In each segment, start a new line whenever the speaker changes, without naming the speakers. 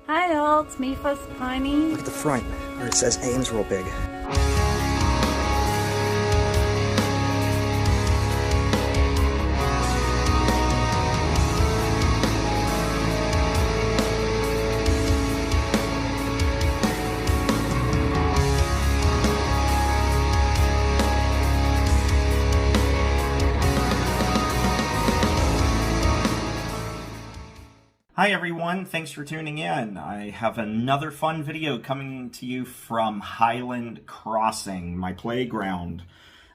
Hi all, it's me, Fuzz Piney.
Look at the front where it says Ames real big.
Hi everyone, thanks for tuning in. I have another fun video coming to you from Highland Crossing, my playground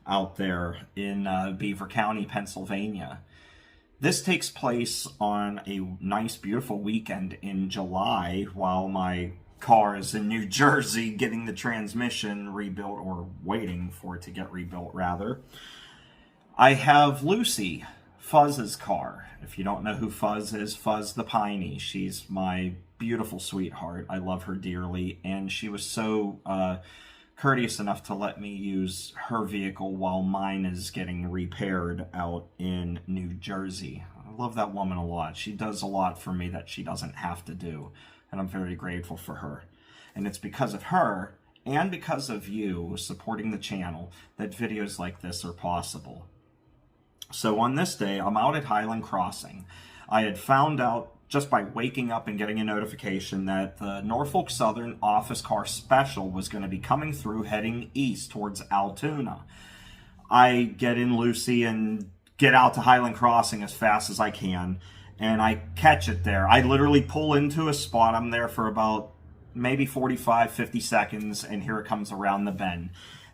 out there in Beaver County, Pennsylvania. This takes place on a nice, beautiful weekend in July while my car is in New Jersey getting the transmission rebuilt, or waiting for it to get rebuilt rather. I have Lucy, Fuzz's car. If you don't know who Fuzz is, Fuzz the Piney. She's my beautiful sweetheart. I love her dearly, and she was so courteous enough to let me use her vehicle while mine is getting repaired out in New Jersey. I love that woman a lot. She does a lot for me that she doesn't have to do, and I'm very grateful for her. And it's because of her and because of you supporting the channel that videos like this are possible. So on this day, I'm out at Highland Crossing. I had found out just by waking up and getting a notification that the Norfolk Southern office car special was going to be coming through heading east towards Altoona. I get in Lucy and get out to Highland Crossing as fast as I can, and I catch it there. I literally pull into a spot. I'm there for about maybe 45, 50 seconds, and here it comes around the bend.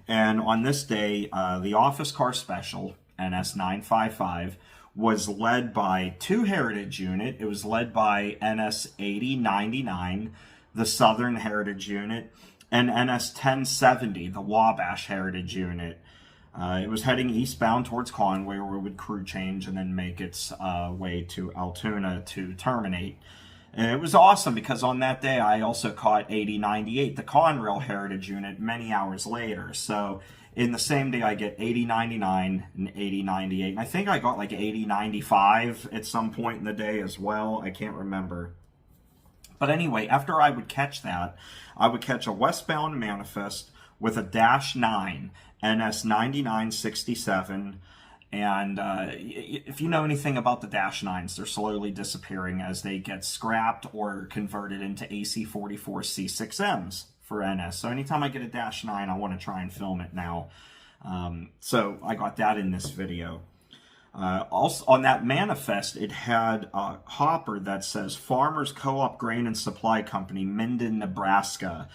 And on this day, the office car special, NS955, was led by two Heritage Unit. It was led by NS8099, the Southern Heritage Unit, and NS1070, the Wabash Heritage Unit. It was heading eastbound towards Conway, where it would crew change and then make its way to Altoona to terminate. And it was awesome because on that day I also caught 8098, the Conrail Heritage Unit, many hours later. So in the same day I get 8099 and 8098. And I think I got like 8095 at some point in the day as well. I can't remember. But anyway, after I would catch that, I would catch a westbound manifest with a -9 NS9967. And if you know anything about the -9s, they're slowly disappearing as they get scrapped or converted into AC44 C6Ms for NS. So anytime I get a -9, I want to try and film it now. So I got that in this video. Also on that manifest, it had a hopper that says Farmers Co-op Grain and Supply Company, Minden, Nebraska.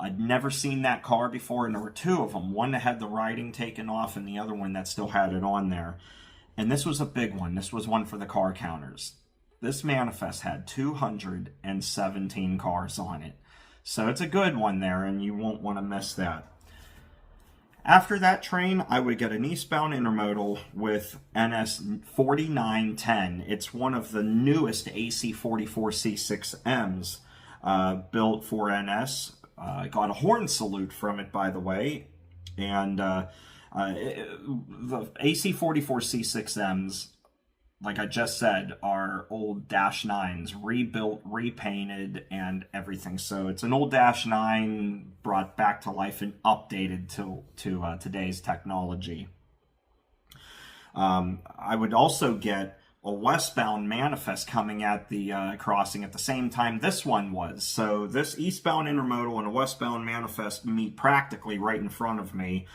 I'd never seen that car before, and there were two of them. One that had the writing taken off and the other one that still had it on there. And this was a big one. This was one for the car counters. This manifest had 217 cars on it. So it's a good one there, and you won't want to miss that. After that train, I would get an eastbound intermodal with NS4910. It's one of the newest AC44 C6Ms built for NS. I got a horn salute from it, by the way, and the AC44 C6Ms, like I just said, are old -9s, rebuilt, repainted, and everything. So it's an old -9 brought back to life and updated to today's technology. I would also get a westbound manifest coming at the crossing at the same time this one was. So this eastbound intermodal and a westbound manifest meet practically right in front of me.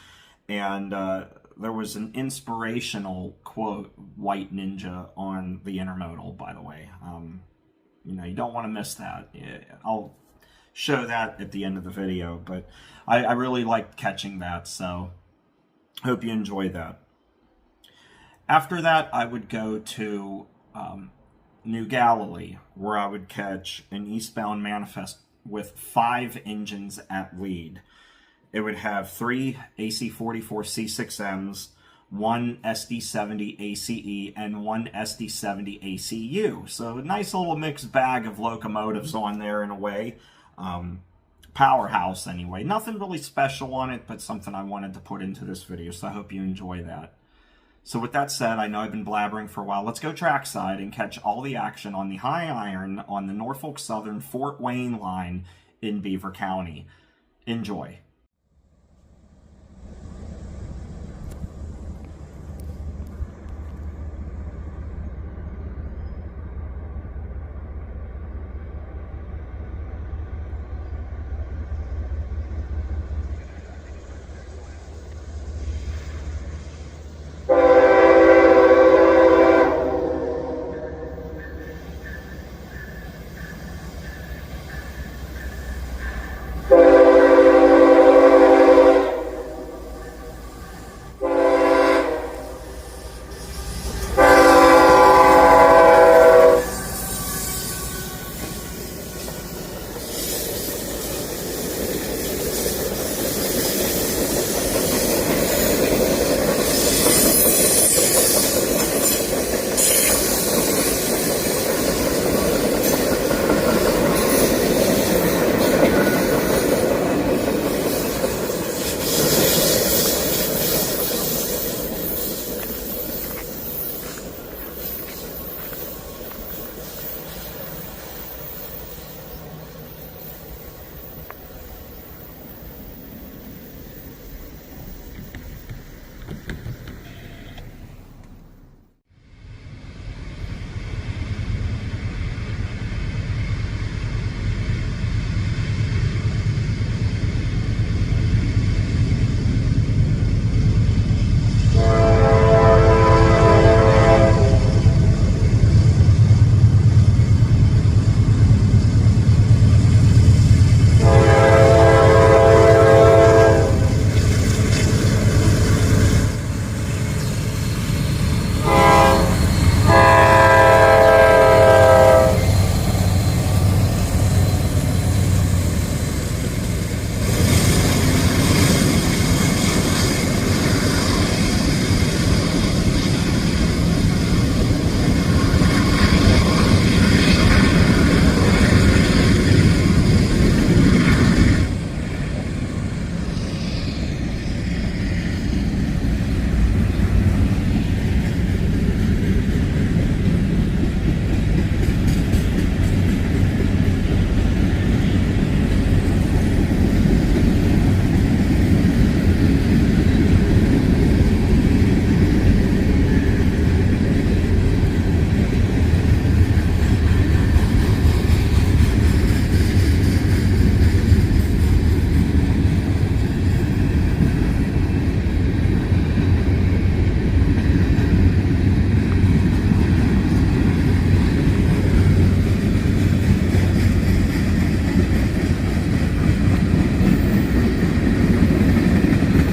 And there was an inspirational quote, "White Ninja," on the intermodal, by the way. You know, you don't want to miss that. I'll show that at the end of the video, but I really liked catching that, so hope you enjoy that. After that, I would go to New Galilee, where I would catch an eastbound manifest with 5 engines at lead. It would have 3 AC44 C6Ms, 1 SD70 ACE, and 1 SD70 ACU. So a nice little mixed bag of locomotives on there in a way. Powerhouse anyway. Nothing really special on it, but something I wanted to put into this video, so I hope you enjoy that. So with that said, I know I've been blabbering for a while. Let's go trackside and catch all the action on the high iron on the Norfolk Southern Fort Wayne line in Beaver County. Enjoy.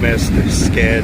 Mr. Skid.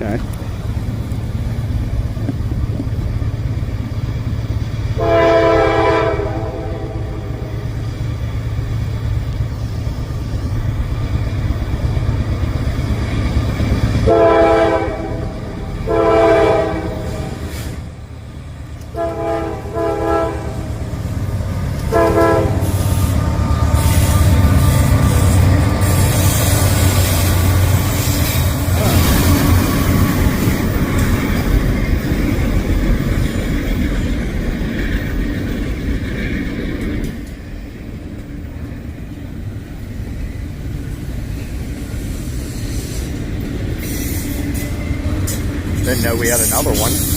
Okay. Didn't know we had another one.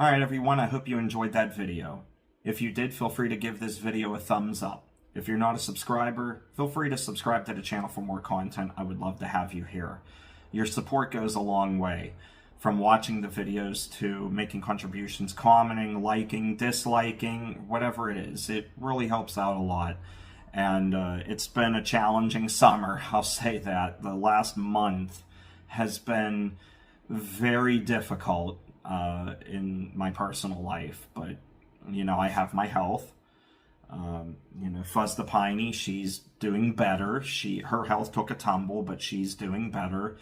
Alright everyone, I hope you enjoyed that video. If you did, feel free to give this video a thumbs up. If you're not a subscriber, feel free to subscribe to the channel for more content. I would love to have you here. Your support goes a long way. From watching the videos to making contributions, commenting, liking, disliking, whatever it is. It really helps out a lot. And it's been a challenging summer, I'll say that. The last month has been very difficult in my personal life. But, you know, I have my health. You know, Fuzz the Piney, she's doing better. Her health took a tumble, but she's doing better.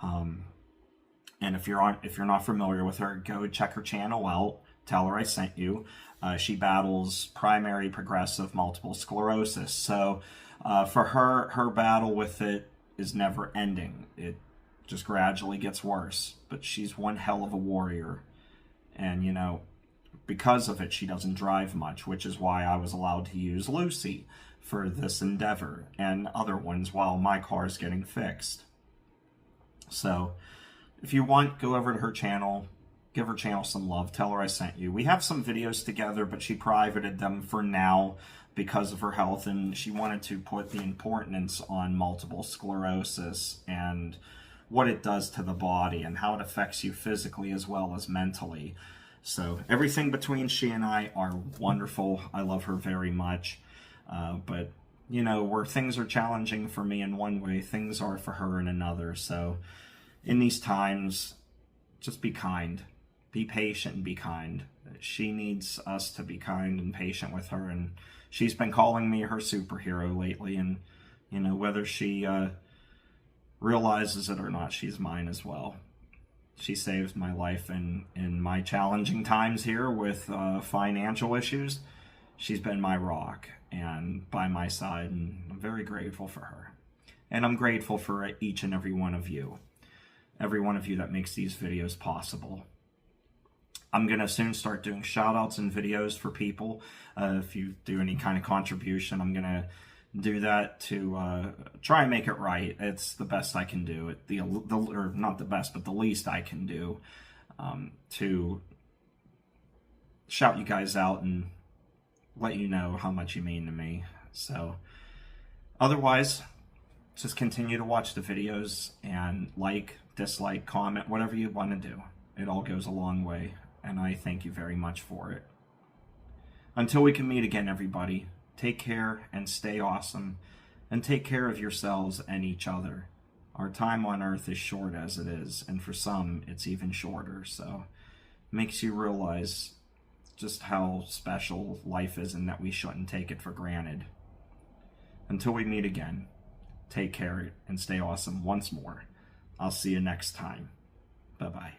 And if you're not familiar with her, go check her channel out. Tell her I sent you. She battles primary progressive multiple sclerosis. So for her battle with it is never ending. It just gradually gets worse. But she's one hell of a warrior. And, you know, because of it, she doesn't drive much, which is why I was allowed to use Lucy for this endeavor and other ones while my car is getting fixed. So if you want, go over to her channel, give her channel some love, tell her I sent you. We have some videos together, but she privated them for now because of her health, and she wanted to put the importance on multiple sclerosis and what it does to the body and how it affects you physically as well as mentally. So everything between she and I are wonderful. I love her very much. But, you know, where things are challenging for me in one way, things are for her in another. So in these times, just be kind. Be patient and be kind. She needs us to be kind and patient with her. And she's been calling me her superhero lately. And, you know, whether she realizes it or not, she's mine as well. She saved my life in my challenging times here with financial issues. She's been my rock and by my side, and I'm very grateful for her. And I'm grateful for each and every one of you. Every one of you that makes these videos possible. I'm going to soon start doing shout-outs and videos for people. If you do any kind of contribution, I'm going to do that to try and make it right. It's the best I can do. Or not the best, but the least I can do to shout you guys out and let you know how much you mean to me. So otherwise, just continue to watch the videos and like, dislike, comment, whatever you want to do. It all goes a long way, and I thank you very much for it. Until we can meet again, everybody, take care and stay awesome, and take care of yourselves and each other. Our time on earth is short as it is, and for some, it's even shorter, so it makes you realize just how special life is and that we shouldn't take it for granted. Until we meet again, take care and stay awesome once more. I'll see you next time. Bye-bye.